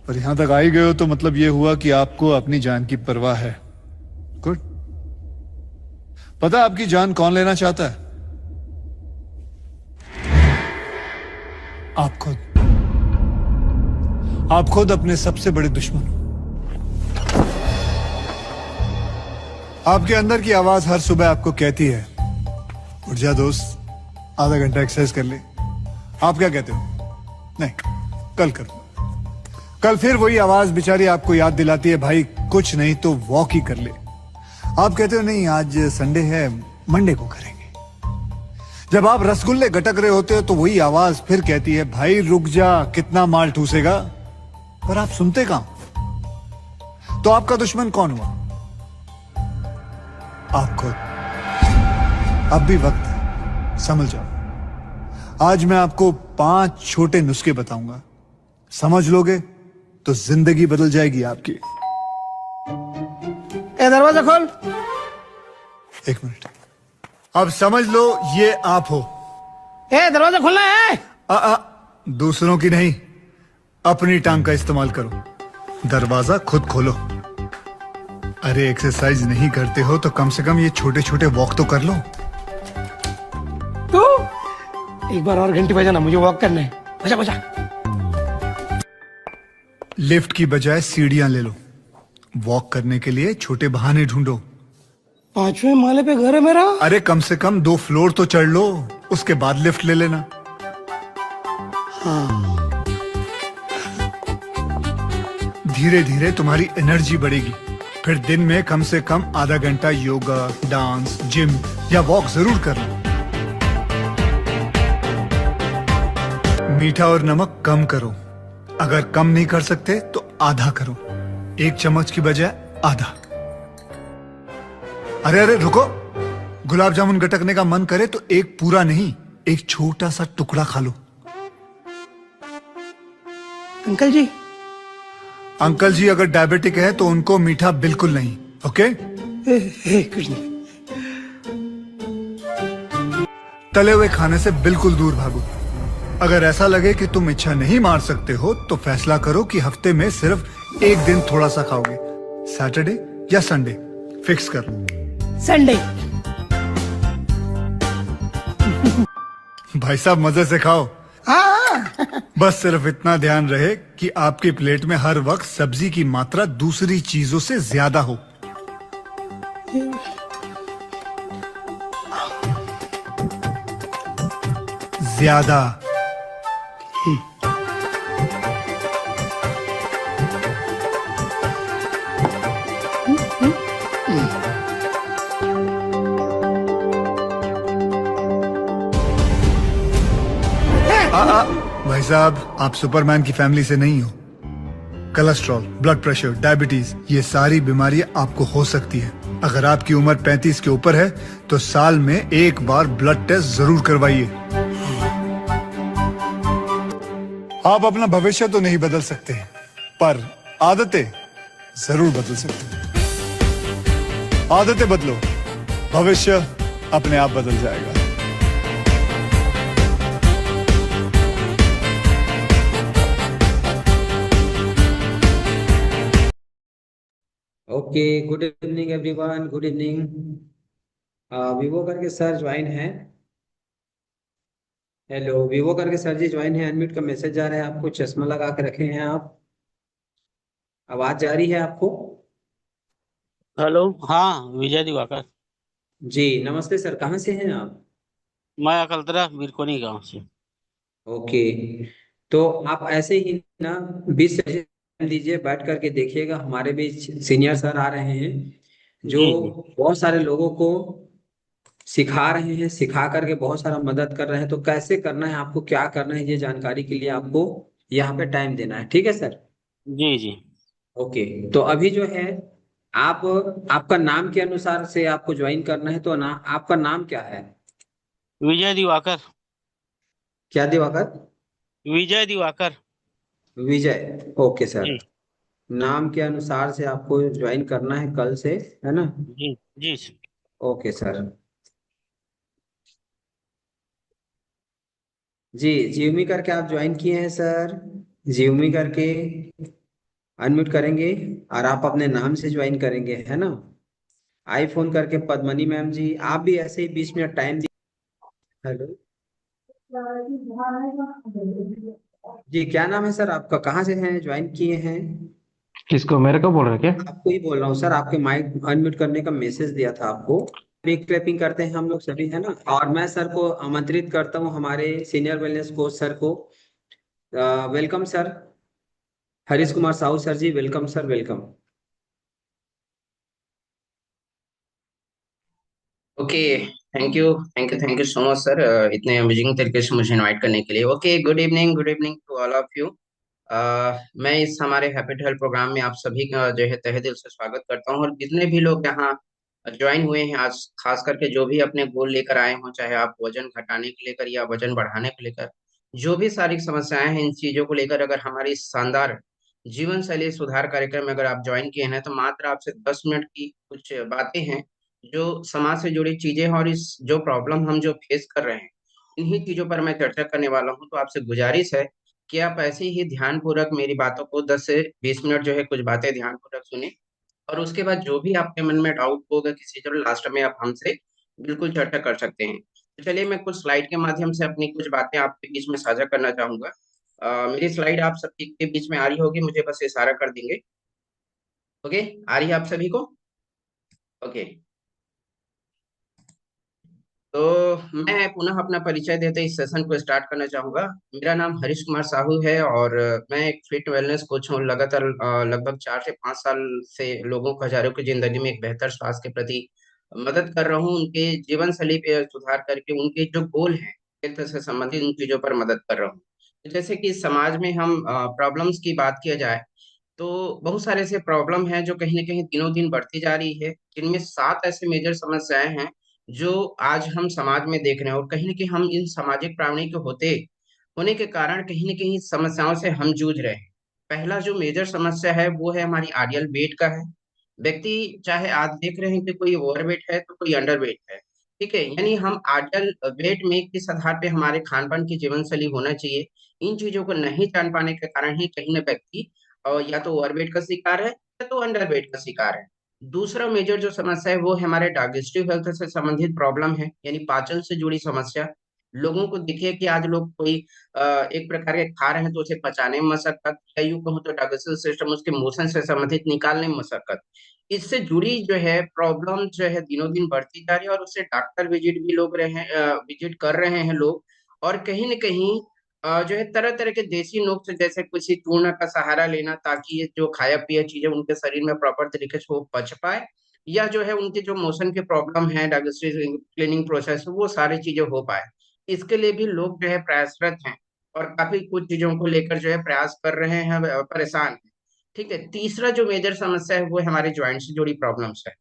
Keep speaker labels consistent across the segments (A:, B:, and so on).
A: पर यहां तक आ ही गए हो तो मतलब ये हुआ कि आपको अपनी जान की परवाह है। गुड। पता है आपकी जान कौन लेना चाहता है? आप खुद। आप खुद अपने सबसे बड़े दुश्मन हो। आपके अंदर की आवाज हर सुबह आपको कहती है, उठ जा दोस्त, आधा घंटा एक्सरसाइज कर ले। आप क्या कहते हो? नहीं, कल करो। कल फिर वही आवाज बेचारी आपको याद दिलाती है, भाई कुछ नहीं तो वॉक ही कर ले। आप कहते हो नहीं, आज संडे है, मंडे को करेंगे। जब आप रसगुल्ले गटक रहे होते हो तो वही आवाज फिर कहती है, भाई रुक जा, कितना माल ठूसेगा। पर आप सुनते कहां? तो आपका दुश्मन कौन हुआ? आप खुद। अब भी वक्त है, समझ जाओ। आज मैं आपको 5 छोटे नुस्खे बताऊंगा, समझ लोगे तो जिंदगी बदल जाएगी आपकी।
B: ए दरवाजा खोल।
A: एक मिनट। अब समझ लो ये आप हो।
B: ए दरवाजा खोलना है।
A: दूसरों की नहीं, अपनी टांग का इस्तेमाल करो। दरवाजा खुद खोलो। अरे एक्सरसाइज नहीं करते हो तो कम से कम ये छोटे छोटे वॉक तो कर लो।
B: तू एक बार और घंटी बजाना, मुझे वॉक करना है। बजा बजा।
A: लिफ्ट की बजाय सीढ़ियां ले लो। वॉक करने के लिए छोटे बहाने ढूंढो।
B: 5वें माले पे घर है मेरा।
A: अरे कम से कम 2 फ्लोर तो चढ़ लो, उसके बाद लिफ्ट ले लेना। धीरे धीरे तुम्हारी एनर्जी बढ़ेगी। फिर दिन में कम से कम आधा घंटा योगा, डांस, जिम या वॉक जरूर करना। मीठा और नमक कम करो। अगर कम नहीं कर सकते तो आधा करो। 1 चम्मच की बजाय आधा। अरे अरे रुको, गुलाब जामुन गटकने का मन करे तो एक पूरा नहीं, एक छोटा सा टुकड़ा खा लो।
B: अंकल जी।
A: अंकल जी अगर डायबिटिक है तो उनको मीठा बिल्कुल नहीं, ओके?
B: कुछ नहीं।
A: तले हुए खाने से बिल्कुल दूर भागो। अगर ऐसा लगे कि तुम इच्छा नहीं मार सकते हो तो फैसला करो कि हफ्ते में सिर्फ एक दिन थोड़ा सा खाओगे। सैटरडे या संडे फिक्स कर लो।
B: संडे।
A: भाई साहब मजे से खाओ। बस सिर्फ इतना ध्यान रहे कि आपकी प्लेट में हर वक्त सब्जी की मात्रा दूसरी चीजों से ज्यादा हो। ज्यादा। भाई साहब आप सुपरमैन की फैमिली से नहीं हो। कोलेस्ट्रॉल, ब्लड प्रेशर, डायबिटीज, ये सारी बीमारियां आपको हो सकती है। अगर आपकी उम्र 35 के ऊपर है तो साल में एक बार ब्लड टेस्ट जरूर करवाइए। आप अपना भविष्य तो नहीं बदल सकते, पर आदतें जरूर बदल सकते हैं। आदतें बदलो, भविष्य अपने आप बदल जाएगा।
C: Okay, good evening everyone, good evening. Vivo करके सर ज्वाइन है। हेलो, विवो करके सर जी ज्वाइन है। अनम्यूट का मैसेज जा रहा है आपको। चश्मा लगा के रखे हैं आप। आवाज जा रही है आपको?
D: हेलो। हाँ, विजय दिवाकर।
C: जी नमस्ते सर, कहाँ से हैं आप?
D: मैं अकलतरा बिरकोनी गांव से।
C: ओके, तो आप ऐसे ही ना 20 सेकंड टाइम दीजिए, बैठ करके देखिएगा। हमारे बीच सीनियर सर आ रहे हैं जो
D: जी जी।
C: बहुत सारे लोगों को सिखा रहे हैं, सिखा करके बहुत सारा मदद कर रहे हैं। तो कैसे करना है आपको, क्या करना है, ये जानकारी के लिए आपको यहाँ पे टाइम देना है। ठीक है सर?
D: जी जी।
C: ओके, तो अभी जो है आप, आपका नाम के अनुसार से आपको ज्वाइन करना है। तो ना आपका नाम क्या है?
D: विजय दिवाकर।
C: क्या दिवाकर?
D: विजय दिवाकर।
C: विजय। ओके सर,
D: जी
C: नाम के अनुसार से आपको ज्वाइन करना है कल से, है ना?
D: जी जी।
C: Okay sir. जी, जीवमी करके आप ज्वाइन किए हैं सर? जीवमी करके। अनम्यूट करेंगे और आप अपने नाम से ज्वाइन करेंगे, है ना। आईफोन करके पद्मनी मैम जी, आप भी ऐसे ही 20 मिनट टाइम दी। हेलो जी, क्या नाम है सर आपका, कहाँ से हैं, ज्वाइन किए हैं?
B: किसको, मेरे को बोल रहे क्या?
C: आपको ही बोल रहा हूँ सर, आपके माइक अनम्यूट करने का मैसेज दिया था आपको। प्री क्लैपिंग करते हैं हम लोग सभी, है ना। और मैं सर को आमंत्रित करता हूँ, हमारे सीनियर वेलनेस कोच सर को। Welcome sir, Harish Kumar Sahu sir ji, welcome sir, welcome.
E: Okay. Thank you so much sir, इतने अमेजिंग तरीके से मुझे इनवाइट करने के लिए। Okay, good evening to all of you. मैं इस हमारे हैप्पी हेल्थ प्रोग्राम में आप सभी का जो है तहे दिल से स्वागत करता हूं। और जितने भी लोग यहाँ ज्वाइन हुए हैं आज, खास करके जो भी अपने गोल लेकर आए हों, चाहे आप वजन घटाने के लेकर या वजन बढ़ाने को लेकर, जो भी शारीरिक समस्याएं हैं, इन चीजों को लेकर अगर हमारी इस शानदार जीवन शैली सुधार कार्यक्रम में अगर आप ज्वाइन किए हैं, तो मात्र आपसे 10 मिनट की कुछ बातें हैं जो समाज से जुड़ी चीजें हैं, और इस जो प्रॉब्लम हम जो फेस कर रहे हैं, इन्हीं चीजों पर मैं चर्चा करने वाला हूं। तो आपसे गुजारिश है कि आप ऐसे ही ध्यान पूर्वक मेरी बातों को 10 से 20 मिनट जो है कुछ बातें ध्यान पूर्वक सुने। और उसके बाद जो भी आपके मन में डाउट होगा किसी जरूर, लास्ट में आप हमसे बिल्कुल चर्चा कर सकते हैं। तो चलिए, मैं कुछ स्लाइड के माध्यम से अपनी कुछ बातें आपके बीच में साझा करना चाहूंगा। मेरी स्लाइड आप सबके के बीच में आ रही होगी, मुझे बस इशारा कर देंगे। ओके, आ रही है आप सभी को? ओके। तो मैं पुनः अपना परिचय देते इस सेशन को स्टार्ट करना चाहूंगा। मेरा नाम हरीश कुमार साहू है, और मैं एक फिट वेलनेस कोच हूँ। लगातार लगभग 4 से 5 साल से लोगों को, हजारों की जिंदगी में एक बेहतर स्वास्थ्य के प्रति मदद कर रहा हूँ, उनके जीवन शैली पे सुधार करके उनके जो गोल हैं हेल्थ से संबंधित, उन चीजों पर मदद कर रहा हूँ। तो जैसे कि समाज में हम प्रॉब्लम्स की बात किया जाए, तो बहुत सारे ऐसे प्रॉब्लम हैं जो कहीं ना कहीं दिनों दिन बढ़ती जा रही है। जिनमें 7 ऐसे मेजर समस्याएं हैं जो आज हम समाज में देख रहे हैं, और कहीं ना कहीं हम इन सामाजिक प्राणी के होते होने के कारण कहीं न कहीं इस समस्याओं से हम जूझ रहे हैं। पहला जो मेजर समस्या है वो है हमारी आइडियल वेट का है। व्यक्ति, चाहे आज देख रहे हैं कि कोई ओवरवेट है तो कोई अंडरवेट है, ठीक है। यानी हम आइडियल वेट में किस आधार पे हमारे खान पान की जीवन शैली होना चाहिए, इन चीजों को नहीं जान पाने के कारण ही कहीं ना व्यक्ति या तो ओवरवेट का शिकार है या तो अंडरवेट का शिकार है। दूसरा मेजर जो समस्या है वो है हमारे डाइजेस्टिव हेल्थ से संबंधित प्रॉब्लम है, यानी पाचन से जुड़ी समस्या। लोगों को देखिए कि आज लोग कोई एक प्रकार के खा रहे हैं तो उसे पचाने में मशक्कत, या यूं कहूं तो डाइजेस्टिव सिस्टम उसके मोशन से संबंधित निकालने में मशक्कत, इससे जुड़ी जो है प्रॉब्लम जो है दिनों दिन बढ़ती जा रही है। और उससे डॉक्टर विजिट भी लोग रहे हैं, विजिट कर रहे हैं लोग। और कहीं न कहीं जो है तरह तरह के देसी नुस्खे, जैसे किसी चूर्ण का सहारा लेना ताकि ये जो खाया पिया चीजें उनके शरीर में प्रॉपर तरीके से वो पच पाए, या जो है उनके जो मोशन के प्रॉब्लम है, डाइजेस्टिव क्लीनिंग प्रोसेस, वो सारी चीजें हो पाए, इसके लिए भी लोग जो है प्रयासरत हैं। और काफी कुछ चीजों को लेकर जो है प्रयास कर रहे हैं, परेशान हैं। ठीक है। तीसरा जो मेजर समस्या है वो है हमारे ज्वाइंट से जुड़ी प्रॉब्लम्स है।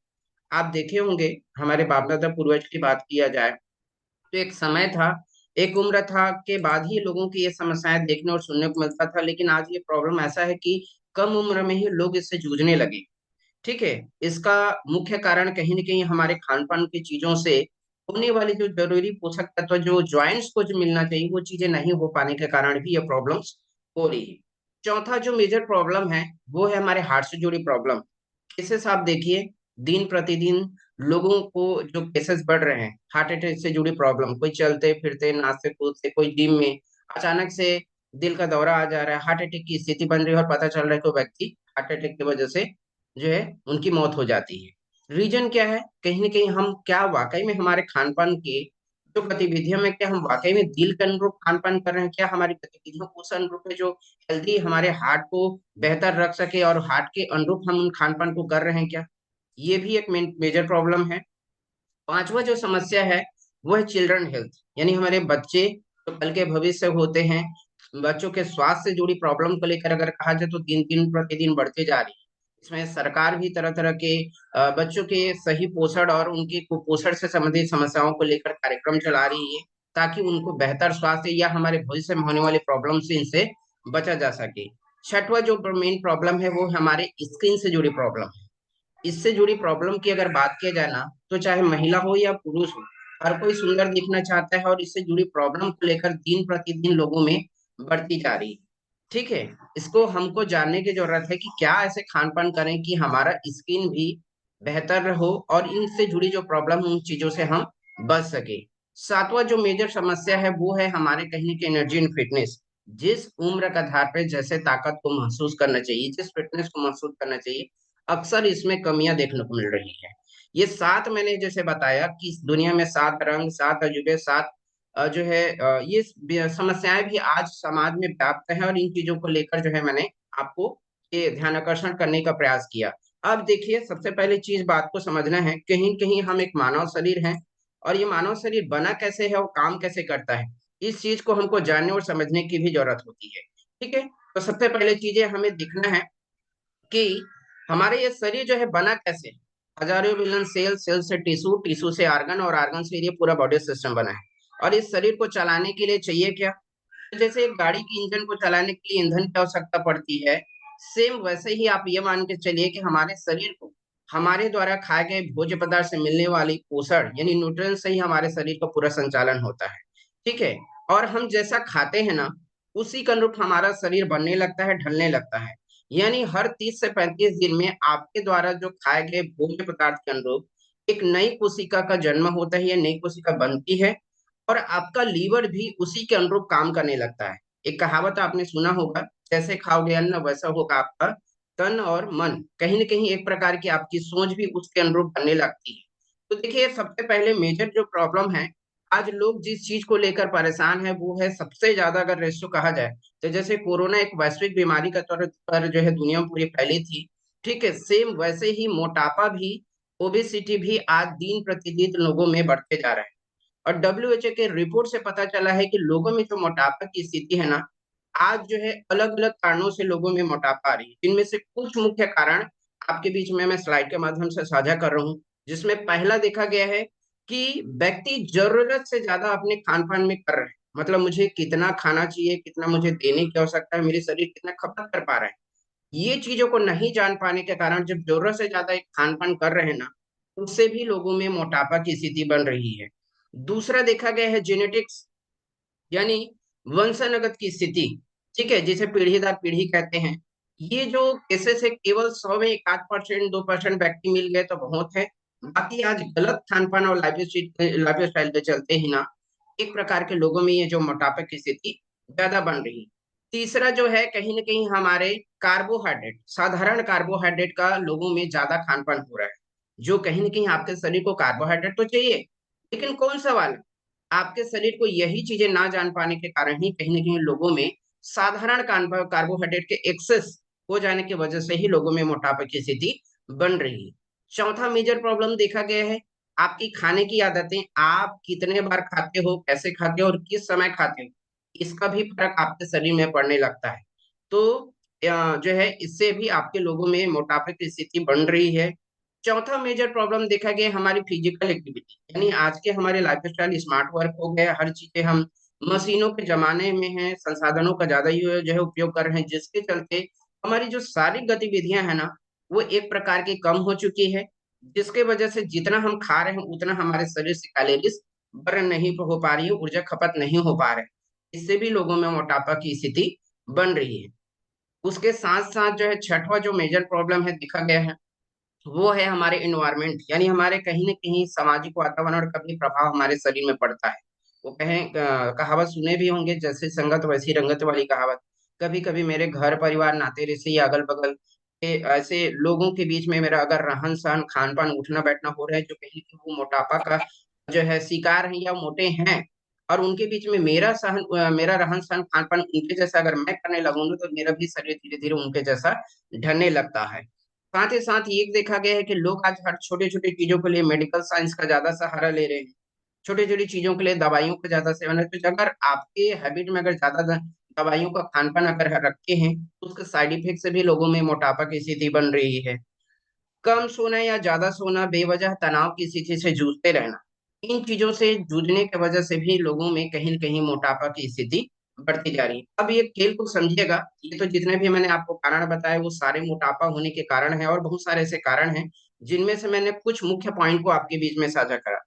E: आप देखे होंगे, हमारे बाप दादा पूर्वज की बात किया जाए तो एक समय था, एक उम्र था के बाद ही लोगों की ये समस्याएं देखने और सुनने को मिलता था। लेकिन आज ये प्रॉब्लम ऐसा है कि कम उम्र में ही लोग इससे जूझने लगे। ठीक है। इसका मुख्य कारण कहीं न कहीं हमारे खान पान की चीजों से होने वाली जो जरूरी पोषक तत्व जो ज्वाइंट्स को जो मिलना चाहिए, वो चीजें नहीं हो पाने के कारण भी ये प्रॉब्लम्स हो रही है। चौथा जो मेजर प्रॉब्लम है वो है हमारे हार्ट से जुड़ी प्रॉब्लम। केसेस आप देखिए, दिन प्रतिदिन लोगों को जो केसेस बढ़ रहे हैं हार्ट अटैक से जुड़ी प्रॉब्लम, कोई चलते फिरते नाचते कूदते, कोई जिम में अचानक से दिल का दौरा आ जा रहा है, हार्ट अटैक की स्थिति बन रही है, और पता चल रहा है कि वो व्यक्ति हार्ट अटैक की वजह से जो है उनकी मौत हो जाती है। रीजन क्या है? कहीं ना कहीं हम क्या वाकई में हमारे खान पान के जो गतिविधियों में, क्या हम वाकई में दिल के अनुरूप खान पान कर रहे हैं? क्या हमारी गतिविधियों उस अनुरूप है जो हेल्दी हमारे हार्ट को बेहतर रख सके, और हार्ट के अनुरूप हम उन खान पान को कर रहे हैं क्या? ये भी एक मेजर प्रॉब्लम है। पांचवा जो समस्या है वो है चिल्ड्रन हेल्थ, यानी हमारे बच्चे जो कल के भविष्य होते हैं। बच्चों के स्वास्थ्य से जुड़ी प्रॉब्लम को लेकर अगर कहा जाए तो दिन दिन प्रतिदिन बढ़ते जा रही है। इसमें सरकार भी तरह तरह के बच्चों के सही पोषण और उनके कुपोषण से संबंधित समस्याओं को लेकर कार्यक्रम चला रही है, ताकि उनको बेहतर स्वास्थ्य या हमारे भविष्य में होने वाली प्रॉब्लम से इनसे बचा जा सके। छठवा जो मेन प्रॉब्लम है वो हमारे स्किन से जुड़ी प्रॉब्लम है। इससे जुड़ी प्रॉब्लम की अगर बात किया जाए ना, तो चाहे महिला हो या पुरुष हो, हर कोई सुंदर दिखना चाहता है, और इससे जुड़ी प्रॉब्लम को लेकर दिन प्रतिदिन लोगों में बढ़ती जा रही है। ठीक है। इसको हमको जानने की जरूरत है कि क्या ऐसे खान पान करें कि हमारा स्किन भी बेहतर हो और इनसे जुड़ी जो प्रॉब्लम उन चीजों से हम बच सके। सातवां जो मेजर समस्या है वो है हमारे कहीं की एनर्जी एंड फिटनेस। जिस उम्र का आधार पे जैसे ताकत को महसूस करना चाहिए, जिस फिटनेस को महसूस करना चाहिए, अक्सर इसमें कमियां देखने को मिल रही है। ये सात मैंने जैसे बताया कि इस दुनिया में सात रंग, सात अजूबे, सात जो है ये समस्याएं भी आज समाज में व्याप्त है और इन चीजों को लेकर जो है मैंने आपको ये ध्यान आकर्षण करने का प्रयास किया। अब देखिए, सबसे पहले चीज बात को समझना है, कहीं कहीं हम एक मानव शरीर हैं और ये मानव शरीर बना कैसे है और काम कैसे करता है, इस चीज को हमको जानने और समझने की भी जरूरत होती है। ठीक है, तो सबसे पहले चीजें हमें दिखना है कि हमारे ये शरीर जो है बना कैसे है। हजारों मिलियन सेल, सेल से टिश्यू, टिश्यू से आर्गन और आर्गन से ये पूरा बॉडी सिस्टम बना है। और इस शरीर को चलाने के लिए चाहिए क्या? तो जैसे एक गाड़ी की इंजन को चलाने के लिए ईंधन की आवश्यकता पड़ती है, सेम वैसे ही आप ये मान के चलिए कि हमारे शरीर को हमारे द्वारा खाए गए भोज्य पदार्थ से मिलने वाली पोषण यानी न्यूट्रिएंट से ही हमारे शरीर का पूरा संचालन होता है। ठीक है, और हम जैसा खाते हैं ना, उसी के अनुरूप हमारा शरीर बनने लगता है, ढलने लगता है। यानी हर 30 से 35 दिन में आपके द्वारा जो खाए गए भोज्य पदार्थ के अनुरूप एक नई कोशिका का जन्म होता है या नई कोशिका बनती है और आपका लीवर भी उसी के अनुरूप काम करने लगता है। एक कहावत आपने सुना होगा, जैसे खाओगे अन्न वैसा होगा आपका तन और मन। कहीं न कहीं एक प्रकार की आपकी सोच भी उसके अनुरूप बनने लगती है। तो देखिए, सबसे पहले मेजर जो प्रॉब्लम है, आज लोग जिस चीज को लेकर परेशान है वो है सबसे ज्यादा अगर रेशो कहा जाए, तो जैसे कोरोना एक वैश्विक बीमारी का तौर पर जो है दुनिया में पूरी फैली थी। ठीक है, सेम वैसे ही मोटापा भी, ओबेसिटी भी आज दिन प्रतिदिन लोगों में बढ़ते जा रहा है। और डब्ल्यूएचओ के रिपोर्ट से पता चला है कि लोगों में जो मोटापा की स्थिति है ना, आज जो है अलग अलग कारणों से लोगों में मोटापा आ रही है। इनमें से कुछ मुख्य कारण आपके बीच में मैं स्लाइड के माध्यम से साझा कर रहा हूँ, जिसमें पहला देखा गया है कि व्यक्ति जरूरत से ज्यादा अपने खान पान में कर रहे हैं। मतलब मुझे कितना खाना चाहिए, कितना मुझे देने की आवश्यकता है, मेरे शरीर कितना खपत कर पा रहा है, ये चीजों को नहीं जान पाने के कारण जब जरूरत से ज्यादा एक खान पान कर रहे हैं ना, उससे भी लोगों में मोटापा की स्थिति बन रही है। दूसरा देखा गया है जेनेटिक्स, यानी वंशानुगत की स्थिति। ठीक है, जिसे पीढ़ी दर पीढ़ी कहते हैं। ये जो केसेस है, केवल 100 में 1-8%, 2% व्यक्ति मिल गए तो बहुत है। बाकी आज गलत खान पान और लाइफ स्टाइल के चलते ही ना एक प्रकार के लोगों में ये जो मोटापे की स्थिति ज्यादा बन रही है। तीसरा जो है, कहीं न कहीं हमारे कार्बोहाइड्रेट, साधारण कार्बोहाइड्रेट का लोगों में ज्यादा खान पान हो रहा है, जो कहीं न कहीं आपके शरीर को कार्बोहाइड्रेट तो चाहिए, लेकिन कौन सा वाला? आपके शरीर को यही चीजें ना जान पाने के कारण ही कहीं न कहीं लोगों में साधारण कार्बोहाइड्रेट के एक्सेस हो जाने की वजह से ही लोगों में मोटापे की स्थिति बन रही है। चौथा मेजर प्रॉब्लम देखा गया है, आपकी खाने की आदतें। आप कितने बार खाते हो, कैसे खाते हो और किस समय खाते हो, इसका भी फर्क आपके शरीर में पड़ने लगता है। तो जो है इससे भी आपके लोगों में मोटापे की स्थिति बन रही है। चौथा मेजर प्रॉब्लम देखा गया हमारी फिजिकल एक्टिविटी, यानी आज के हमारे लाइफस्टाइल स्मार्ट वर्क हो गया, हर चीजें हम मशीनों के जमाने में हैं, संसाधनों का ज्यादा ही जो है उपयोग कर रहे हैं, जिसके चलते हमारी जो शारीरिक गतिविधियां है ना, वो एक प्रकार की कम हो चुकी है, जिसके वजह से जितना हम खा रहे हैं उतना हमारे शरीर से कैलोरीज बर्न नहीं हो पा रही है, ऊर्जा खपत नहीं हो पा रहे। इससे भी लोगों में मोटापा की स्थिति बन रही है। उसके साथ साथ जो है छठवां जो मेजर प्रॉब्लम है देखा गया है, वो है हमारे इन्वायरमेंट, यानी हमारे कहीं न कहीं सामाजिक वातावरण का भी प्रभाव हमारे शरीर में पड़ता है। वो कहें कहावत सुने भी होंगे, जैसे संगत वैसी रंगत वाली कहावत। कभी-कभी मेरे घर परिवार, नाते रिश्ते या अगल-बगल के ऐसे लोगों के बीच में मेरा अगर रहन-सहन, खान-पान, उठना-बैठना हो रहा है, जो कहीं न वो मोटापा का जो है शिकार हैं या मोटे हैं, और उनके बीच में मेरा रहन-सहन, खान-पान उनके जैसा अगर मैं करने लगूँगा, तो मेरा भी शरीर धीरे-धीरे उनके जैसा ढलने लगता है। साथ ही साथ ये देखा गया है कि लोग आज हर छोटी-छोटी चीज़ों के लिए मेडिकल साइंस का ज़्यादा सहारा ले रहे हैं। छोटी-छोटी चीज़ों के लिए दवाइयों का ज़्यादा सेवन है, तो अगर आपके हैबिट में अगर ज़्यादा दवाइयों का खान-पान अगर रखते हैं, तो उसके साइड इफ़ेक्ट से भी लोगों में मोटापा की स्थिति बन रही है। कम सोना या ज़्यादा सोना, बेवजह तनाव की स्थिति से जूझते रहना, इन चीज़ों से जूझने की वजह से भी लोगों में कहीं न कहीं मोटापा की स्थिति बढ़ती जा रही है। अब ये खेल को समझिएगा, ये तो जितने भी मैंने आपको कारण बताए वो सारे मोटापा होने के कारण हैं और बहुत सारे ऐसे कारण हैं, जिनमें से मैंने कुछ मुख्य पॉइंट को आपके बीच में साझा करा।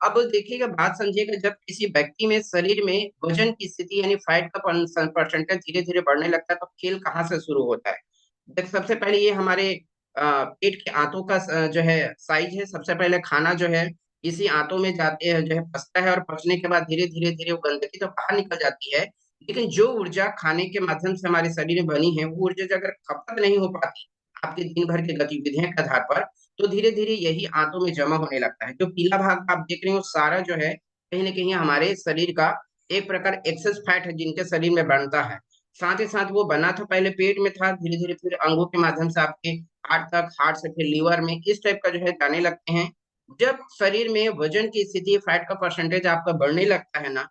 E: अब देखिएगा, बात समझिएगा, जब किसी व्यक्ति में शरीर में वजन की स्थिति यानी फैट का परसेंटेज धीरे धीरे बढ़ने लगता है, तो खेल कहाँ से शुरू होता है। सबसे पहले ये हमारे पेट के आंतों का जो है साइज है। सबसे पहले खाना जो है इसी आंतों में जाते हैं, जो है पचता है, और पचने के बाद धीरे धीरे धीरे वो गंदगी तो बाहर निकल जाती है, लेकिन जो ऊर्जा खाने के माध्यम से हमारे शरीर में बनी है, वो ऊर्जा जो अगर खपत नहीं हो पाती आपके दिन भर की गतिविधियों के आधार पर, तो धीरे धीरे यही आंतों में जमा होने लगता है। जो पीला भाग आप देख रहे हो सारा जो है कहीं ना कहीं हमारे शरीर का एक प्रकार एक्सेस फैट है, जिनके शरीर में बनता है। साथ ही साथ वो बना तो पहले पेट में था, धीरे धीरे फिर अंगों के माध्यम से आपके हार्ट तक, हार्ट से फिर लीवर में, इस टाइप का जो है जाने लगते हैं। जब शरीर में वजन की स्थिति, फैट का परसेंटेज आपका बढ़ने लगता है ना,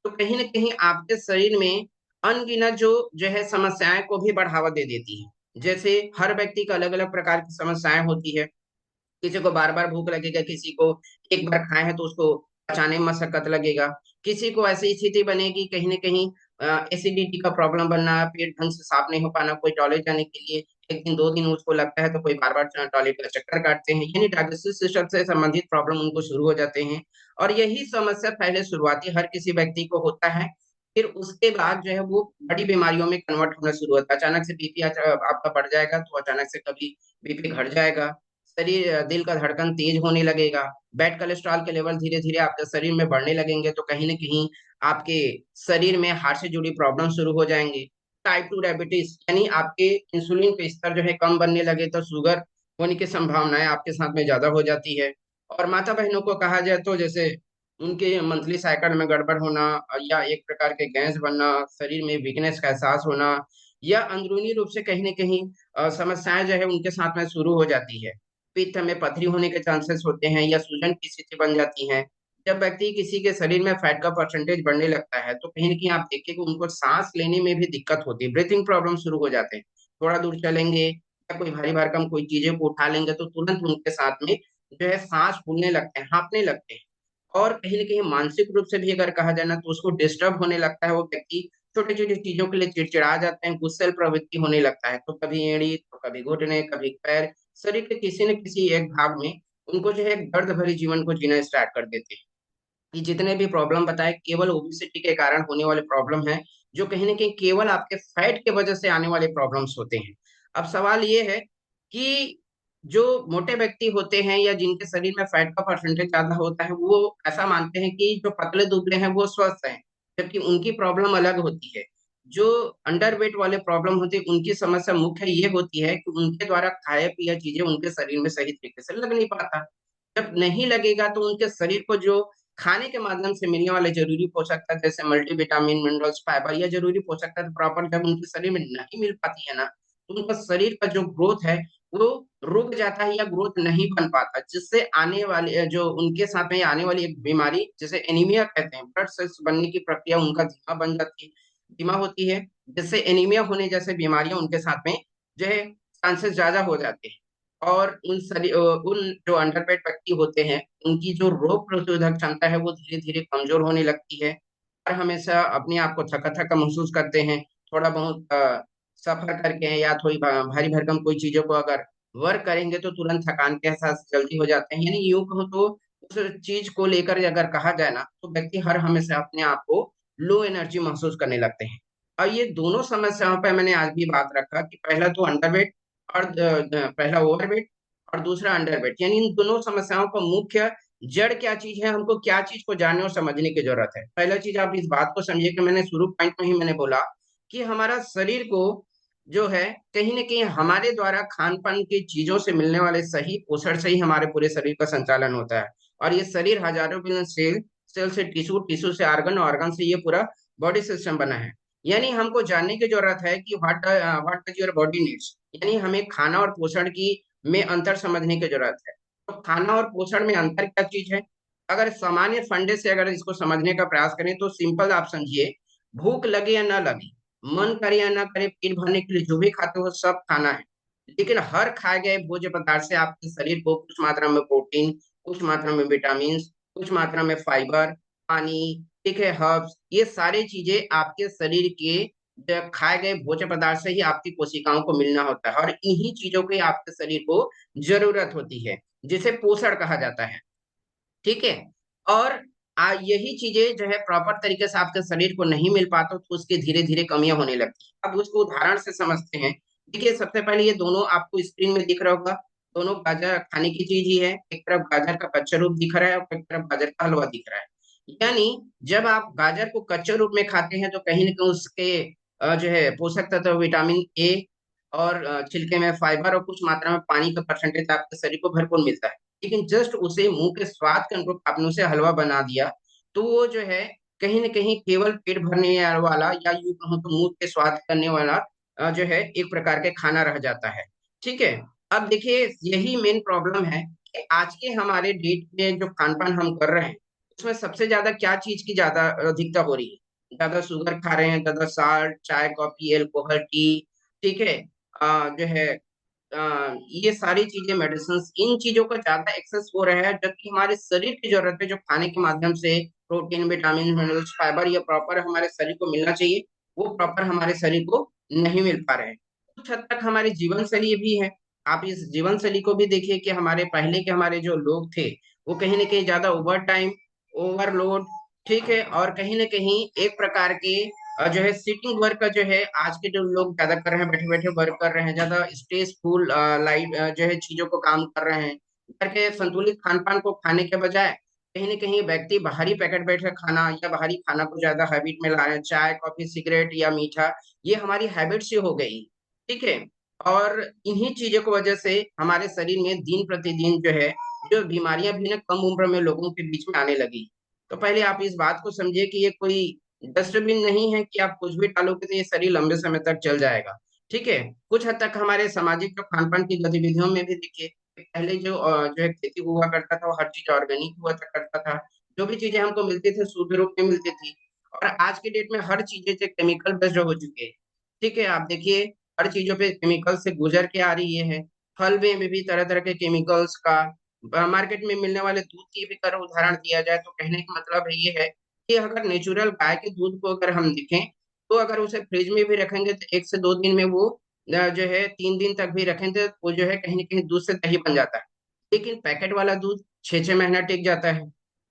E: तो कहीं ना कहीं आपके शरीर में अनगिनत जो है समस्याएं को भी बढ़ावा दे देती है। जैसे हर व्यक्ति का अलग अलग प्रकार की समस्याएं होती है। किसी को बार बार भूख लगेगा, किसी को एक बार खाए है तो उसको पचाने में मशक्कत लगेगा, किसी को ऐसी स्थिति बनेगी कहीं ना कहीं एसिडिटी का प्रॉब्लम बनना, पेट ढंग से साफ नहीं हो पाना, कोई टॉयलेट जाने के लिए एक दिन दो दिन उसको लगता है, तो कोई बार बार टॉयलेट का चक्कर काटते हैं, यानी डाइजेस्टिव सिस्टम से संबंधित प्रॉब्लम उनको शुरू हो जाते हैं। और यही समस्या पहले शुरुआती हर किसी व्यक्ति को होता है, फिर उसके बाद जो है वो बड़ी बीमारियों में कन्वर्ट होना शुरू होता है। अचानक से बीपी आपका बढ़ जाएगा, तो अचानक से कभी बीपी घट जाएगा, शरीर दिल का धड़कन तेज होने लगेगा, बैड कोलेस्ट्रॉल के लेवल धीरे धीरे आपके शरीर में बढ़ने लगेंगे, तो कहीं ना कहीं आपके शरीर में हार्ट से जुड़ी प्रॉब्लम शुरू हो जाएंगे। टाइप 2 डायबिटीज यानी आपके इंसुलिन के स्तर जो है कम बनने लगे, तो शुगर होने की संभावनाएं आपके साथ में ज्यादा हो जाती है। और माता बहनों को कहा जाए तो जैसे उनके मंथली साइकिल में गड़बड़ होना, या एक प्रकार के गैस बनना, शरीर में वीकनेस का एहसास होना, या अंदरूनी रूप से कहीं ना कहीं समस्याएं जो है उनके साथ में शुरू हो जाती है। पित्त में पथरी होने के चांसेस होते हैं, या सूजन की स्थिति बन जाती है। जब व्यक्ति किसी के शरीर में फैट का परसेंटेज बढ़ने लगता है, तो कहीं ना कहीं आप देखिए कि उनको सांस लेने में भी दिक्कत होती है, ब्रीथिंग प्रॉब्लम शुरू हो जाते हैं। थोड़ा दूर चलेंगे या कोई भारी भरकम कोई चीजें को उठा लेंगे, तो तुरंत उनके साथ में जो है सांस फूलने लगते हैं, हाँफने लगते हैं। और कहीं ना कहीं मानसिक रूप से भी अगर कहा जाए ना, तो उसको डिस्टर्ब होने लगता है। वो व्यक्ति छोटी छोटी चीजों के लिए चिड़चिड़ा जाते हैं, गुस्सेल प्रवृत्ति होने लगता है, तो कभी एड़ी, तो कभी घुटने, कभी पैर, शरीर के किसी न किसी एक भाग में उनको जो है दर्द भरी जीवन को जीना स्टार्ट कर देते हैं। ये जितने भी प्रॉब्लम बताए केवल ओबेसिटी के कारण होने वाले प्रॉब्लम है, जो कहीं ना कहीं केवल आपके फैट के वजह से आने वाले प्रॉब्लम्स होते हैं। अब सवाल ये है कि जो मोटे व्यक्ति होते हैं या जिनके शरीर में फैट का परसेंटेज ज्यादा होता है, वो ऐसा मानते हैं कि जो पतले दुबले हैं वो स्वस्थ हैं, जबकि उनकी प्रॉब्लम अलग होती है। जो अंडरवेट वाले प्रॉब्लम होती है, उनकी समस्या मुख्य ये होती है कि उनके द्वारा खाया पिया चीजें उनके शरीर में सही तरीके से लग नहीं पाता। जब नहीं लगेगा तो उनके शरीर को जो खाने के माध्यम से मिलने वाले जरूरी पोषक तत्व जैसे मल्टीविटामिन, मिनरल्स, फाइबर या जरूरी पोषक तत्व प्रॉपर जब उनके शरीर में नहीं मिल पाती है ना, तो उनका शरीर का जो ग्रोथ है वो रुक जाता है या ग्रोथ नहीं बन पाता, जिससे आने वाली जो उनके साथ में आने वाली एक बीमारी जिसे एनीमिया कहते हैं, ब्लड सेल्स बनने की प्रक्रिया उनका धीमा बन जाती है, धीमा होती है, जिससे एनीमिया होने जैसे बीमारियां उनके साथ में जो है चांसेस ज्यादा हो जाते हैं। और उन जो अंडरवेट व्यक्ति होते हैं, उनकी जो रोग प्रतिरोधक क्षमता है वो धीरे धीरे कमजोर होने लगती है, और हमेशा अपने आप को थका थका महसूस करते हैं। थोड़ा बहुत सफर करके या थोड़ी भारी भरकम कोई चीजों को अगर वर्क करेंगे, तो तुरंत थकान के एहसास जल्दी हो जाते हैं। यानी यूं कहो तो उस चीज को लेकर अगर कहा जाए ना, तो व्यक्ति हर हमेशा अपने आप को लो एनर्जी महसूस करने लगते हैं। और ये दोनों समस्याओं पर मैंने आज भी बात रखा कि पहला तो अंडरवेट, और पहला ओवरवेट और दूसरा अंडरवेट, यानी इन दोनों समस्याओं का मुख्य जड़ क्या चीज है, हमको क्या चीज को जानने और समझने की जरूरत है। पहला चीज आप इस बात को समझिए कि मैंने शुरू पॉइंट में ही मैंने बोला कि हमारा शरीर को जो है कहीं ना कहीं हमारे द्वारा खान पान की चीजों से मिलने वाले सही पोषण से ही हमारे पूरे शरीर का संचालन होता है। और ये शरीर हजारों बिलियन सेल, सेल से टिश्यू, टिश्यू से ऑर्गन, ऑर्गन से ये पूरा बॉडी सिस्टम बना है। यानी हमको जानने की जरूरत है कि what does your body needs, यानी हमें खाना और पोषण की में अंतर समझने की जरूरत है। तो खाना और पोषण में अंतर क्या चीज है, अगर सामान्य फंडे से अगर इसको समझने का प्रयास करें, तो सिंपल आप समझिए, भूख लगे या ना लगे, मन करे या ना करे, पेट भरने के लिए जो भी खाते हो सब खाना है, लेकिन हर खाए गए भोज्य पदार्थ से आपके शरीर को कुछ मात्रा में प्रोटीन, कुछ मात्रा में विटामिन, कुछ मात्रा में फाइबर, पानी, ठीक है, हर्ब्स, ये सारी चीजें आपके शरीर के खाए गए भोज्य पदार्थ से ही आपकी कोशिकाओं को मिलना होता है, और इन्हीं चीजों की आपके शरीर को जरूरत होती है, जिसे पोषण कहा जाता है। ठीक है। और यही चीजें जो है प्रॉपर तरीके से आपके शरीर को नहीं मिल पाता, तो उसकी धीरे धीरे कमियां होने लगती है। अब उसको उदाहरण से समझते हैं। देखिए, सबसे पहले ये दोनों आपको स्क्रीन में दिख रहा होगा, दोनों गाजर खाने की चीज ही है। एक तरफ गाजर का कच्चा रूप दिख रहा है और एक तरफ गाजर का हलवा दिख रहा है। यानी जब आप गाजर को कच्चे रूप में खाते हैं तो कहीं ना कहीं उसके जो है पोषक तत्व विटामिन ए और छिलके में फाइबर और कुछ मात्रा में पानी का परसेंटेज आपके शरीर को भरपूर मिलता है। लेकिन जस्ट उसे मुंह के स्वाद के अनुरूप आपने उसे हलवा बना दिया, तो वो जो है कहीं न कहीं केवल पेट भरने वाला या यूँ कहूँ तो मुँह के स्वाद करने वाला जो है एक प्रकार के खाना रह जाता है। ठीक है? अब देखिए, यही मेन प्रॉब्लम है कि आज के हमारे डेट में जो खान-पान हम कर रहे हैं, उसमें सबसे ज़्यादा क्या चीज़ की ज़्यादा अधिकता हो रही है? ज़्यादा शुगर खा रहे हैं, ज़्यादा साल्ट, चाय, कॉफ़ी, अल्कोहल, टी, ठीक है? जो है ये सारी चीजें मेडिसिन्स, इन चीजों का ज्यादा एक्सेस हो रहा है, जबकि हमारे शरीर की जरूरत है जो खाने के माध्यम से प्रोटीन, विटामिन, मिनरल्स, फाइबर ये प्रॉपर हमारे शरीर को मिलना चाहिए, वो प्रॉपर हमारे शरीर को नहीं मिल पा रहे हैं। कुछ हद तक हमारी जीवन शैली भी है। आप इस जीवन शैली को भी देखिए कि हमारे पहले के हमारे जो लोग थे, वो कहीं न कहीं ज्यादा ओवर टाइम, ओवरलोड, ठीक है? और कहीं न कहीं एक प्रकार के जो है सिटिंग वर्क का जो है आज के जो लोग ज़्यादा कर रहे हैं, बैठे-बैठे वर्क कर रहे हैं, ज़्यादा स्ट्रेसफुल जो है चीज़ों को काम कर रहे हैं। घर के संतुलित खान-पान को खाने के बजाय कहीं न कहीं व्यक्ति बाहरी पैकेट बैठे खाना या बाहरी खाना को ज़्यादा हैबिट में ला रहे हैं। चाय, कॉफ़ी, सिगरेट या मीठा, ये हमारी हैबिट सी हो गई, ठीक है? और इन्हीं चीज़ों की वजह से हमारे शरीर में दिन-प्रतिदिन जो है, जो बीमारियाँ भी ना कम उम्र में लोगों के बीच में आने लगी। तो पहले आप इस बात को समझिए कि ये कोई डस्टबिन नहीं है कि आप कुछ भी डालोगे तो ये शरीर लंबे समय तक चल जाएगा, ठीक है? कुछ हद तक हमारे सामाजिक जो खान-पान की गतिविधियों में भी देखिए, पहले जो है खेती हुआ करता था, वो हर चीज़ ऑर्गेनिक हुआ करता था। जो भी चीज़ें हमको मिलती थी, शुद्ध रूप में मिलती थी। और आज की डेट में हर चीज़ें जो केमिकल बेस्ड हो चुकी है, ठीक है? आप देखिए, हर चीज़ों पे केमिकल से गुज़र के आ रही है। फल में भी तरह-तरह के केमिकल्स का मार्केट में मिलने वाले दूध की भी अगर उदाहरण दिया जाए तो कहने का मतलब ये है कि अगर नेचुरल गाय के दूध को अगर हम देखें, तो अगर उसे फ्रिज में भी रखेंगे तो 1 से 2 दिन में वो जो है 3 दिन तक भी रखेंगे, वो जो है कहीं न कहीं दूध से दही बन जाता है। लेकिन पैकेट वाला दूध 6-6 महीना टिक जाता है।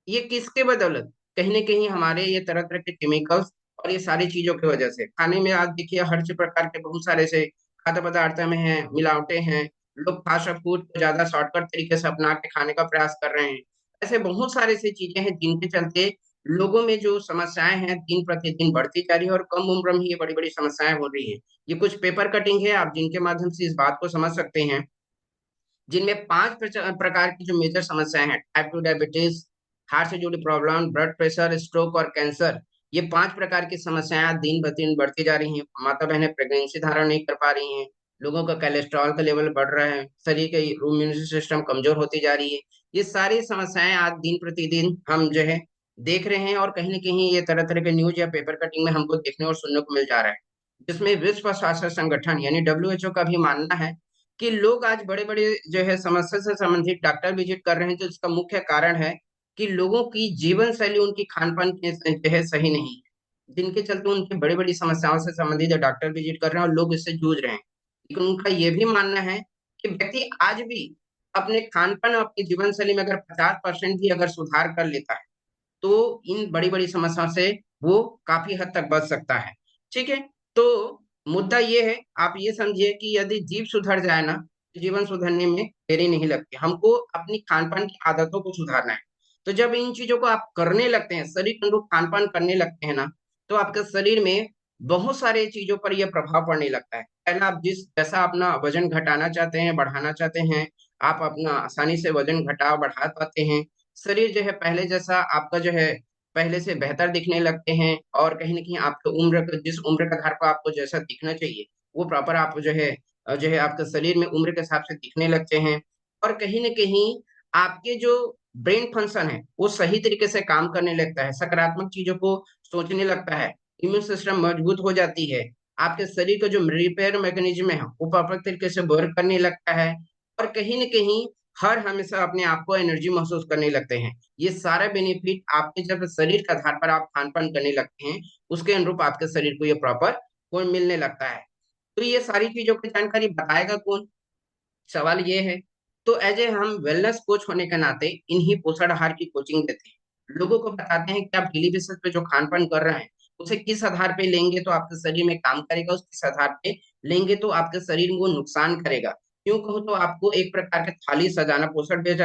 E: ये किसके बदौलत? कहीं न कहीं हमारे ये तरह-तरह के केमिकल्स और ये सारी चीज़ों की वजह से। खाने में आज देखिए हर प्रकार के बहुत सारे ऐसे खाद्य पदार्थ में हैं, मिलावटें हैं। लोग फास्ट फूड को ज़्यादा शॉर्टकट तरीके से अपना के खाने का प्रयास कर रहे हैं। ऐसे बहुत सारे ऐसी चीज़ें हैं जिनके चलते लोगों में जो समस्याएँ हैं दिन-प्रतिदिन बढ़ती जा रही है और कम उम्र में ही ये बड़ी-बड़ी समस्याएँ हो रही हैं। ये कुछ पेपर कटिंग है आप जिनके माध्यम से इस बात को समझ सकते हैं, जिनमें 5 प्रकार की जो मेजर समस्याएँ हैं, टाइप 2 डायबिटीज़, हार्ट से जुड़ी प्रॉब्लम, ब्लड प्रेशर, स्ट्रोक और कैंसर, ये 5 प्रकार की समस्याएँ आज दिन-ब-दिन बढ़ती जा रही हैं। माता-बहनें प्रेगनेंसी धारण नहीं कर पा रही हैं, लोगों का कोलेस्ट्रॉल का लेवल बढ़ रहा है, शरीर का इम्यूनिटी सिस्टम कमज़ोर होती जा रही है। ये सारी समस्याएँ आज दिन-प्रतिदिन हम जो है देख रहे हैं और कहीं न कहीं ये तरह-तरह के न्यूज़ या पेपर कटिंग में हमको देखने और सुनने को मिल जा रहा है। जिसमें विश्व स्वास्थ्य संगठन यानी डब्ल्यूएचओ का भी मानना है कि लोग आज बड़े-बड़े जो है समस्या से संबंधित डॉक्टर विज़िट कर रहे हैं, तो इसका मुख्य कारण है कि लोगों की जीवन शैली उनकी खान-पान के जो है सही नहीं है, जिनके चलते उनकी बड़ी-बड़ी समस्याओं से संबंधित डॉक्टर विज़िट कर रहे हैं और लोग इससे जूझ रहे हैं। लेकिन उनका ये भी मानना है कि व्यक्ति आज भी अपने खान-पान और अपनी जीवन शैली में अगर 50% भी अगर सुधार कर लेता है, तो इन बड़ी-बड़ी समस्याओं से वो काफ़ी हद तक बच सकता है। ठीक है? तो मुद्दा ये है, आप ये समझिए कि यदि जीव सुधर जाए ना, तो जीवन सुधरने में देरी नहीं लगती। हमको अपनी खान-पान की आदतों को सुधारना है। तो जब इन चीज़ों को आप करने लगते हैं, शरीर के अनुरूप खान-पान करने लगते हैं ना, तो आपके शरीर में बहुत सारे चीज़ों पर ये प्रभाव पड़ने लगता है। पहला आप जैसा अपना वज़न घटाना चाहते हैं, बढ़ाना चाहते हैं, आप अपना आसानी से वज़न घटा-बढ़ा पाते हैं। शरीर जो है पहले जैसा आपका जो है पहले से बेहतर दिखने लगते हैं और कहीं न कहीं आपके उम्र के जिस उम्र के आधार पर आपको जैसा दिखना चाहिए, वो प्रॉपर आप जो है आपके शरीर में उम्र के हिसाब से दिखने लगते हैं और कहीं न कहीं आपके जो ब्रेन फंक्शन है, वो सही तरीके से काम करने लगता है, सकारात्मक चीज़ों को सोचने लगता है, इम्यून सिस्टम मजबूत हो जाती है, आपके शरीर का जो रिपेयर मैकेनिज़्म है, वो प्रॉपर तरीके से वर्क करने लगता है और कहीं न कहीं हर हमेशा अपने आप को एनर्जी महसूस करने लगते हैं। ये सारा बेनिफिट आपके जब शरीर के आधार पर आप खान-पान करने लगते हैं, उसके अनुरूप आपके शरीर को ये प्रॉपर वो मिलने लगता है। तो ये सारी चीज़ों की जानकारी बताएगा कौन? सवाल ये है। तो ऐज़ ए हम वेलनेस कोच होने के नाते इन्हीं पोषण आहार की कोचिंग देते हैं। लोगों को बताते हैं कि आप डेली बेसिस पे जो खान पान कर रहे हैं उसे किस आधार पे लेंगे तो आपके शरीर में काम करेगा, उस किस आधार पे लेंगे तो आपके शरीर को नुकसान करेगा। क्यों कहूँ तो आपको एक प्रकार के थाली सजाना, पोषण बेस्ड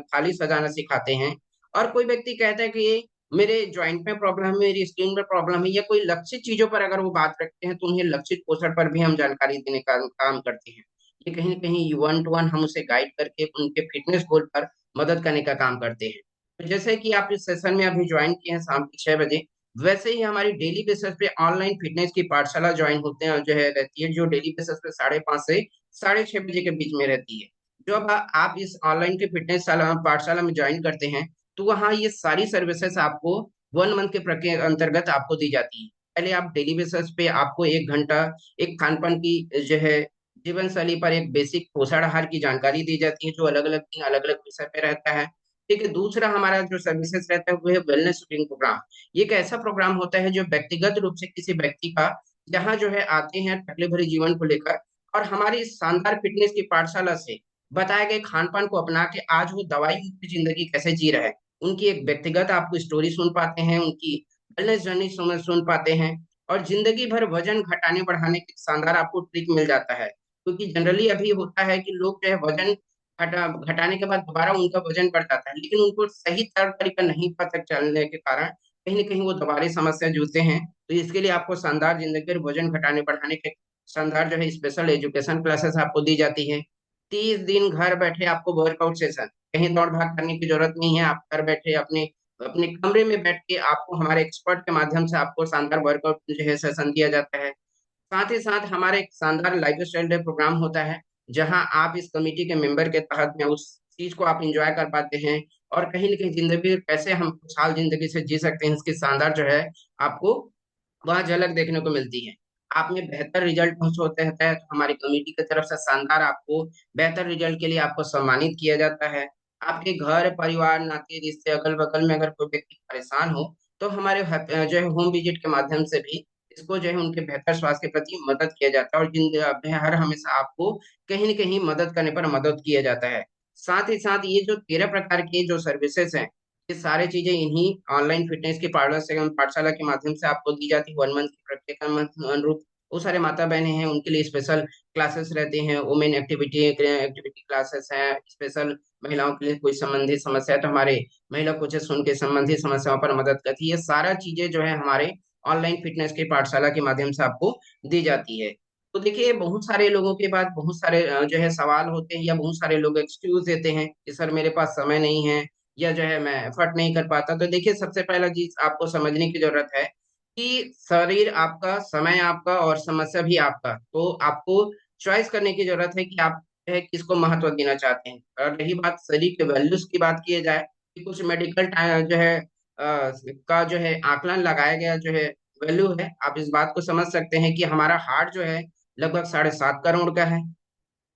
E: थाली सजाना सिखाते हैं। और कोई व्यक्ति कहता है कि ये मेरे ज्वाइंट में प्रॉब्लम है, मेरी स्किन में प्रॉब्लम है, या कोई लक्षित चीजों पर अगर वो बात रखते हैं तो उन्हें लक्षित पोषण पर भी हम जानकारी देने का काम करते हैं। ये कहीं न कहीं वन टू वन हम उसे गाइड करके उनके फिटनेस गोल पर मदद करने का काम करते हैं। तो जैसे कि आप इस सेशन में अभी ज्वाइन किए हैं शाम के 6 बजे, वैसे ही हमारी डेली बेसिस पे ऑनलाइन फिटनेस की पाठशाला ज्वाइन होते हैं, जो है रहती है, जो डेली बेसिस पे 5:30 से 6:30 बजे के बीच में रहती है। जब आप इस ऑनलाइन के फिटनेस पाठशाला में ज्वाइन करते हैं तो वहाँ ये सारी सर्विसेज आपको 1 मंथ के अंतर्गत आपको दी जाती है। पहले आप डेली बेसिस पे आपको 1 घंटा एक खान पान की जो है जीवन शैली पर एक बेसिक पोषण आहार की जानकारी दी जाती है, जो अलग अलग दिन अलग अलग विषय पे रहता है। ठीक है, दूसरा हमारा जो सर्विसेज रहता है वो है वेलनेस शूटिंग प्रोग्राम। ये एक ऐसा प्रोग्राम होता है जो व्यक्तिगत रूप से किसी व्यक्ति का यहाँ जो है आते हैं तकलीफ भरी जीवन को लेकर, और हमारी इस शानदार फिटनेस की पाठशाला से बताए गए खान पान को अपना के आज वो दवाई मुक्त जिंदगी कैसे जी रहे हैं, उनकी एक व्यक्तिगत आपको स्टोरी सुन पाते हैं, उनकी वेलनेस जर्नी सुन पाते हैं। और जिंदगी भर वजन घटाने बढ़ाने के शानदार आपको ट्रिक मिल जाता है, क्योंकि जनरली अभी होता है कि लोग जो है वजन घटाने के बाद दोबारा उनका वजन बढ़ जाता है, लेकिन उनको सही तौर तरीका नहीं पता चलने के कारण कहीं न कहीं वो दोबारा समस्या जूझते हैं। तो इसके लिए आपको शानदार जिंदगी भर वजन घटाने बढ़ाने के शानदार जो है स्पेशल एजुकेशन क्लासेस आपको दी जाती है। 30 दिन घर बैठे आपको वर्कआउट सेशन, कहीं दौड़ भाग करने की जरूरत नहीं है, आप घर बैठे अपने अपने कमरे में बैठ के आपको हमारे एक्सपर्ट के माध्यम से आपको शानदार वर्कआउट जो है सेशन दिया जाता है। साथ ही साथ हमारा एक शानदार लाइफस्टाइल डे प्रोग्राम होता है, जहां आप इस कमेटी के मेंबर के तहत में उस चीज को आप एंजॉय कर पाते हैं, और कहीं न कहीं जिंदगी कैसे हम खुशहाल जिंदगी से जी सकते हैं इसकी शानदार जो है आपको वह झलक देखने को मिलती है। आप में बेहतर रिजल्ट होते हैं तो हमारी कमेटी की तरफ से शानदार आपको बेहतर रिजल्ट के लिए आपको सम्मानित किया जाता है। आपके घर परिवार नाते रिश्ते अगल बगल में अगर कोई व्यक्ति परेशान हो तो हमारे जो है होम विजिट के माध्यम से भी इसको जो है उनके बेहतर स्वास्थ्य के प्रति मदद किया जाता है, और हर हमेशा आपको कहीं न कहीं मदद करने पर मदद किया जाता है। साथ ही साथ ये जो 13 प्रकार की जो सर्विसेज़ हैं, ये सारी चीज़ें इन्हीं ऑनलाइन फिटनेस की पाठशाला के माध्यम से आपको दी जाती है। 1 मंथ की प्रत्येक मंथ अनुरूप बहुत सारे माता-बहनें हैं, उनके लिए स्पेशल क्लासेस रहते हैं, वुमेन एक्टिविटी क्लासेस हैं, स्पेशल महिलाओं के लिए कोई संबंधित समस्या है तो हमारे महिला कोचेस उनके संबंधित समस्याओं पर मदद करती है। ये सारा चीज़ें जो है हमारे ऑनलाइन फिटनेस की पाठशाला के माध्यम से आपको दी जाती है। तो देखिए बहुत सारे लोगों के पास बहुत सारे जो है सवाल होते हैं, या बहुत सारे लोग एक्सक्यूज़ देते हैं कि सर मेरे पास समय नहीं है, या जो है मैं एफर्ट नहीं कर पाता। तो देखिए सबसे पहला चीज़ आपको समझने की ज़रूरत है कि शरीर आपका, समय आपका और समस्या भी आपका। तो आपको चॉइस करने की ज़रूरत है कि आप जो है किसको महत्व देना चाहते हैं। और रही बात शरीर के वैल्यूज़ की बात की जाए, कि कुछ मेडिकल जो है का जो है आकलन लगाया गया जो है वैल्यू है, आप इस बात को समझ सकते हैं कि हमारा हार्ट जो है लगभग 7.5 करोड़ का है।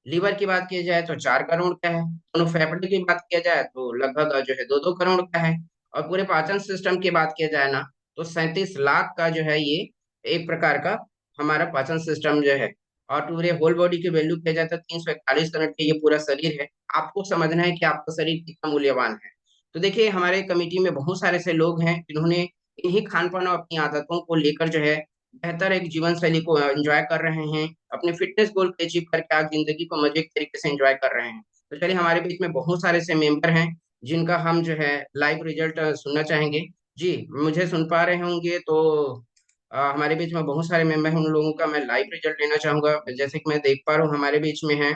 E: लीवर की बात की जाए तो 4 करोड़ का है। दोनों फेफड़े की बात किया जाए तो लगभग जो है 2-2 करोड़ का है। और पूरे पाचन सिस्टम की बात किया जाए ना, तो 37 लाख का जो है ये एक प्रकार का हमारा पाचन सिस्टम जो है। और पूरे होल बॉडी की वैल्यू किया जाए तो 341 करोड़ का ये पूरा शरीर है। आपको समझना है कि आपका शरीर कितना मूल्यवान है। तो देखिए हमारे कमेटी में बहुत सारे ऐसे लोग हैं जिन्होंने इन्हीं खान-पान और अपनी आदतों को लेकर जो है बेहतर एक जीवन शैली को एन्जॉय कर रहे हैं। अपने फिटनेस गोल को अचीव करके आज ज़िंदगी को मज़े के तरीके से एन्जॉय कर रहे हैं। तो चलिए हमारे बीच में बहुत सारे ऐसे मेंबर हैं, जिनका हम जो है लाइव रिज़ल्ट सुनना चाहेंगे। जी, मुझे सुन पा रहे होंगे तो हमारे बीच में बहुत सारे मेंबर हैं, उन लोगों का मैं लाइव रिज़ल्ट लेना चाहूँगा। जैसे कि मैं देख पा रहा हूँ हमारे बीच में हैं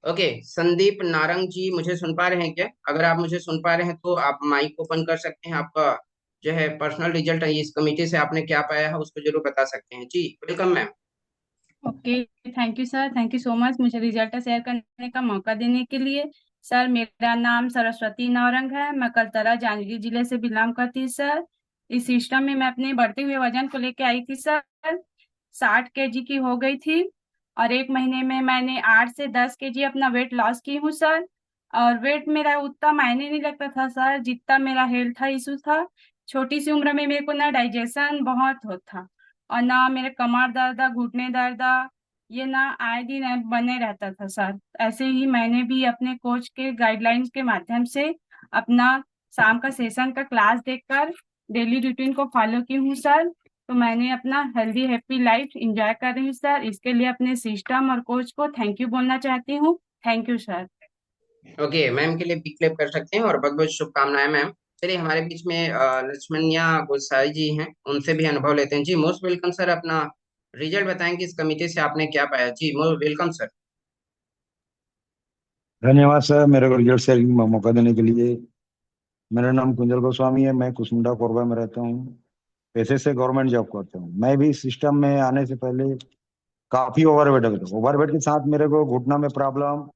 E: ओके, संदीप नारंग जी मुझे सुन पा रहे हैं क्या? अगर आप मुझे सुन पा रहे हैं तो आप माइक ओपन कर सकते हैं। आपका जो है पर्सनल रिजल्ट है इस कमेटी से आपने क्या पाया है उसको ज़रूर बता सकते हैं। जी, welcome ma'am.
F: Okay, thank you sir, thank you so much मुझे रिजल्ट शेयर करने का मौका देने के लिए। सर मेरा नाम सरस्वती नौरंग है, मैं कलतरा जांजगीर जिले से बिलोंग करती हूँ सर। इस सिस्टम में मैं अपने बढ़ते हुए वजन को लेके आई थी सर, 60 kg की हो गई थी, और 1 महीने में मैंने 8 से 10 kg अपना वेट लॉस की हूँ सर। और वेट मेरा उतना मायने नहीं लगता था सर, जितना मेरा हेल्थ इशू था। छोटी सी उम्र में मेरे को ना डाइजेशन बहुत होता था, और ना मेरे कमर दर्द, घुटने दर्द, ये ना आए दिन बने रहता था सर। ऐसे ही मैंने भी अपने कोच के गाइडलाइंस के माध्यम से अपना शाम का सेशन का क्लास देखकर डेली रूटीन को फॉलो की हूँ सर। तो मैंने अपना हेल्दी हैप्पी लाइफ एंजॉय कर रही हूँ सर। इसके लिए अपने सिस्टम और कोच को थैंक यू बोलना चाहती हूँ। Thank you sir.
E: Okay, ma'am के लिए बिग क्लैप कर सकते हैं और बहुत बहुत शुभकामनाएं मैम। चलिए, हमारे बीच में लक्ष्मणिया गोसाई जी हैं, उनसे भी अनुभव लेते हैं। जी मोस्ट वेलकम सर, अपना रिजल्ट बताएंगे इस कमिटी से आपने क्या पाया। जी मोस्ट वेलकम सर।
G: धन्यवाद सर, मेरे को रिजल्ट शेयरिंग में मौका देने के लिए। मेरा नाम कुंजल गोस्वामी है, मैं कुसमुंडा कोरबा में रहता हूँ। पैसे से गवर्नमेंट जॉब करता हूँ। मैं भी सिस्टम में आने से पहले काफी ओवरवेट था। ओवरवेट के साथ मेरे को घुटना में प्रॉब्लम,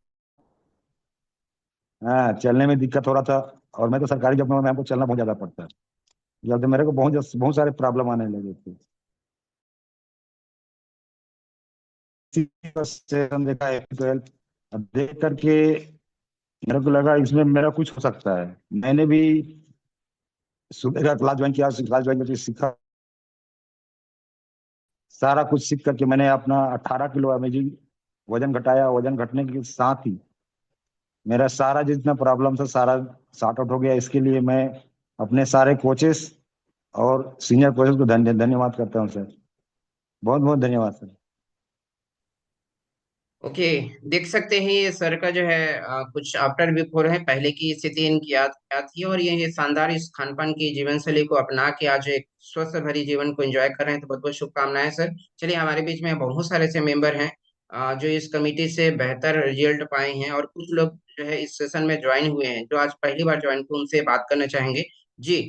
G: हाँ, चलने में दिक्कत हो रहा था। और मैं तो सरकारी जॉब में, हमको चलना बहुत ज्यादा पड़ता है। जब मेरे को बहुत बहुत सारे प्रॉब्लम आने लगे थे। सेशन देखा है 12, अब देख करके मेरे को लगा इसमें मेरा कुछ हो सकता है। मैंने भी सुबह का क्लास ज्वाइन किया, क्लास ज्वाइन करके सीखा, सारा कुछ सीख करके मैंने अपना 18 किलो अमेजिंग वजन घटाया। वजन घटने के साथ ही मेरा सारा जितना प्रॉब्लम था सारा सॉर्ट आउट हो गया। इसके लिए मैं अपने सारे कोचेस और सीनियर कोचेस को धन्यवाद करता हूँ सर। बहुत बहुत धन्यवाद सर।
E: ओके, देख सकते हैं ये सर का जो है कुछ आफ्टर बिफोर है। पहले की स्थिति इनकी क्या थी और ये शानदार इस खान पान की जीवन शैली को अपना के आज एक स्वस्थ भरी जीवन को एंजॉय कर रहे हैं। तो बहुत बहुत शुभकामनाएं सर। चलिए, हमारे बीच में बहुत सारे ऐसे मेंबर हैं जो इस कमिटी से बेहतर रिजल्ट पाए हैं, और कुछ लोग जो है इस सेशन में ज्वाइन हुए हैं जो आज पहली बार ज्वाइन किए, उनसे बात करना चाहेंगे। जी